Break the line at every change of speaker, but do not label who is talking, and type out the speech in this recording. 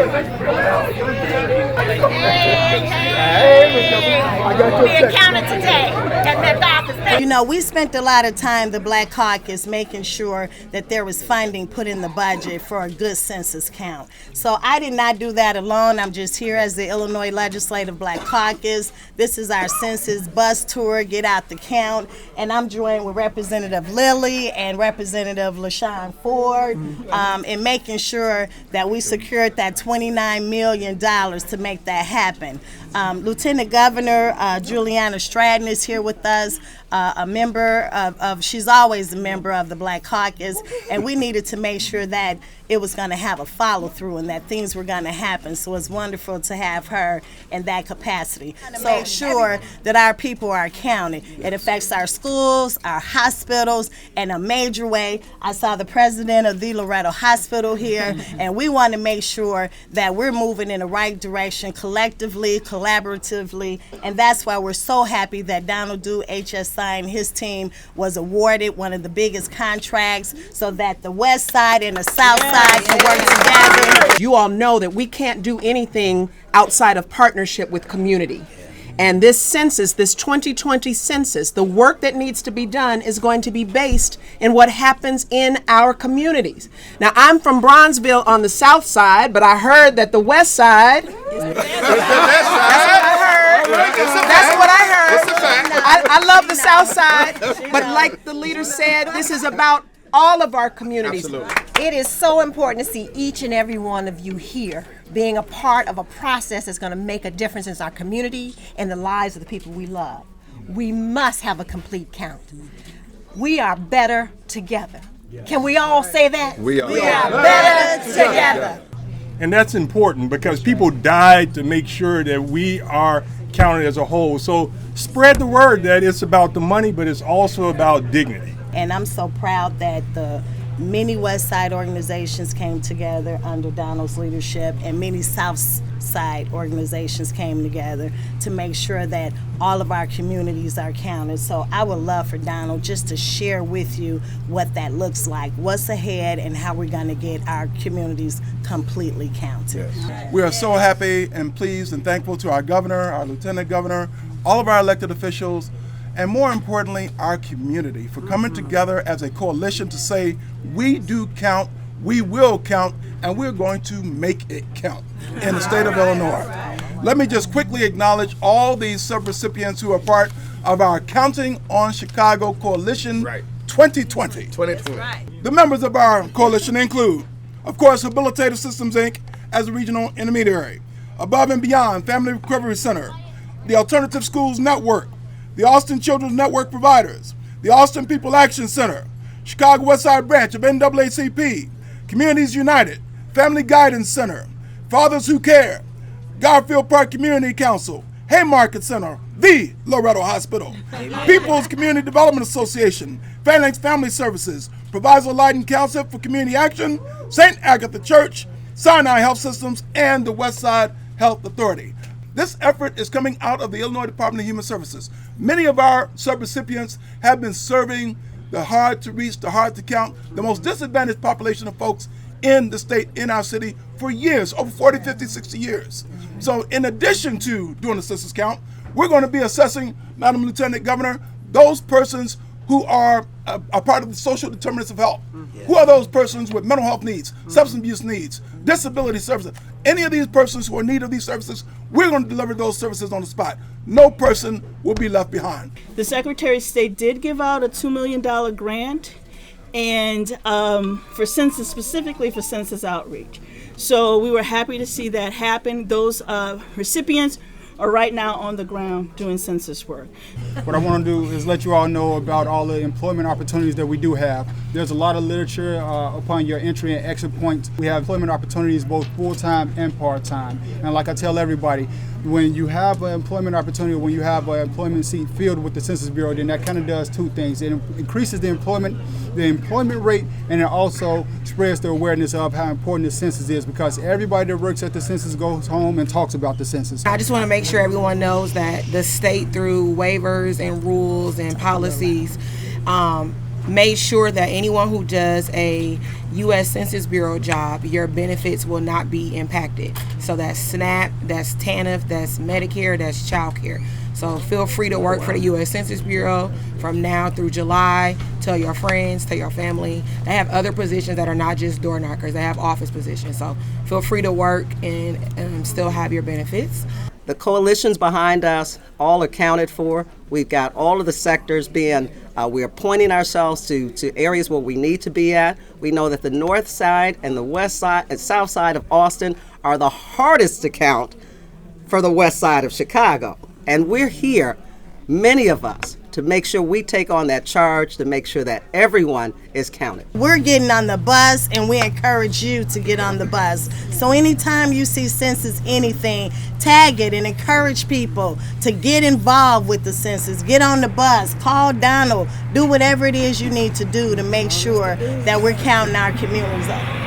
Be accounted today at that office.
You know, we spent a lot of time, the Black Caucus, making sure that there was funding put in the budget for a good census count. So I did not do that alone. I'm just here as the Illinois Legislative Black Caucus. This is our census bus tour, Get Out the Count, and I'm joined with Representative Lilly and Representative LaShawn Ford in making sure that we secured that $29 million to make that happen. Lieutenant Governor Juliana Stratton is here with us, a member she's always a member of the Black Caucus, and we needed to make sure that it was going to have a follow-through and that things were going to happen. So it's wonderful to have her in that capacity. So make sure that our people are counted. It affects our schools, our hospitals, in a major way. I saw the president of the Loretto Hospital here, and we want to make sure that we're moving in the right direction collectively, collaboratively, and that's why we're so happy that Donald Du, HSI, and his team was awarded one of the biggest contracts so that the West Side and the South Side can work together.
You all know that we can't do anything outside of partnership with community. And this census, this 2020 census, the work that needs to be done is going to be based in what happens in our communities. Now, I'm from Bronzeville on the south side, but I heard that the west side. That's what I heard. I love the south side, but like the leader said, this is about all of our communities.
Absolutely.
It is so important to see each and every one of you here being a part of a process that's going to make a difference in our community and the lives of the people we love. We must have a complete count. We are better together. Can we all say that?
We are
better together.
And that's important because people died to make sure that we are counted as a whole. So spread the word that it's about the money, but it's also about dignity.
And I'm so proud that the many West Side organizations came together under Donald's leadership, and many South Side organizations came together to make sure that all of our communities are counted. So I would love for Donald just to share with you what that looks like, what's ahead, and how we're going to get our communities completely counted.
Yes. We are so happy and pleased and thankful to our governor, our lieutenant governor, all of our elected officials, and more importantly, our community for coming together as a coalition to say, we do count, we will count, and we're going to make it count in the state of Illinois. Let me just quickly acknowledge all these sub-recipients who are part of our Counting on Chicago Coalition 2020. The members of our coalition include, of course, Habilitative Systems, Inc. as a regional intermediary, Above and Beyond Family Recovery Center, the Alternative Schools Network, the Austin Children's Network Providers, the Austin People Action Center, Chicago Westside Branch of NAACP, Communities United, Family Guidance Center, Fathers Who Care, Garfield Park Community Council, Haymarket Center, the Loretto Hospital, People's Community Development Association, Phalanx Family Services, Proviso Light and Council for Community Action, St. Agatha Church, Sinai Health Systems, and the Westside Health Authority. This effort is coming out of the Illinois Department of Human Services. Many of our subrecipients have been serving the hard to reach, the hard to count, the most disadvantaged population of folks in the state, in our city, for years, over 40, 50, 60 years. So in addition to doing the census count, we're going to be assessing, Madam Lieutenant Governor, those persons who are a part of the social determinants of health. Who are those persons with mental health needs, substance abuse needs, disability services? Any of these persons who are in need of these services, we're going to deliver those services on the spot. No person will be left behind.
The Secretary of State did give out a $2 million grant, and for census, specifically for census outreach. So we were happy to see that happen. Those recipients are right now on the ground doing census work.
What I want to do is let you all know about all the employment opportunities that we do have. There's a lot of literature upon your entry and exit points. We have employment opportunities both full-time and part-time. And like I tell everybody, when you have an employment opportunity, when you have an employment seat filled with the Census Bureau, then that kind of does two things. It increases the employment rate, and it also spreads the awareness of how important the census is, because everybody that works at the census goes home and talks about the census.
I just want to make sure everyone knows that the state, through waivers and rules and policies,
made sure that anyone who does a U.S. Census Bureau job, your benefits will not be impacted. So that's SNAP, that's TANF, that's Medicare, that's child care. So feel free to work for the U.S. Census Bureau from now through July. Tell your friends, tell your family. They have other positions that are not just door knockers. They have office positions. So feel free to work and still have your benefits.
The coalitions behind us all accounted for. We've got all of the sectors being, we're pointing ourselves to areas where we need to be at. We know that the north side and the west side and south side of Austin are the hardest to count for the west side of Chicago. And we're here, many of us, to make sure we take on that charge to make sure that everyone is counted.
We're getting on the bus, and we encourage you to get on the bus. So anytime you see census anything, tag it and encourage people to get involved with the census. Get on the bus, call Donald, do whatever it is you need to do to make sure that we're counting our communities up.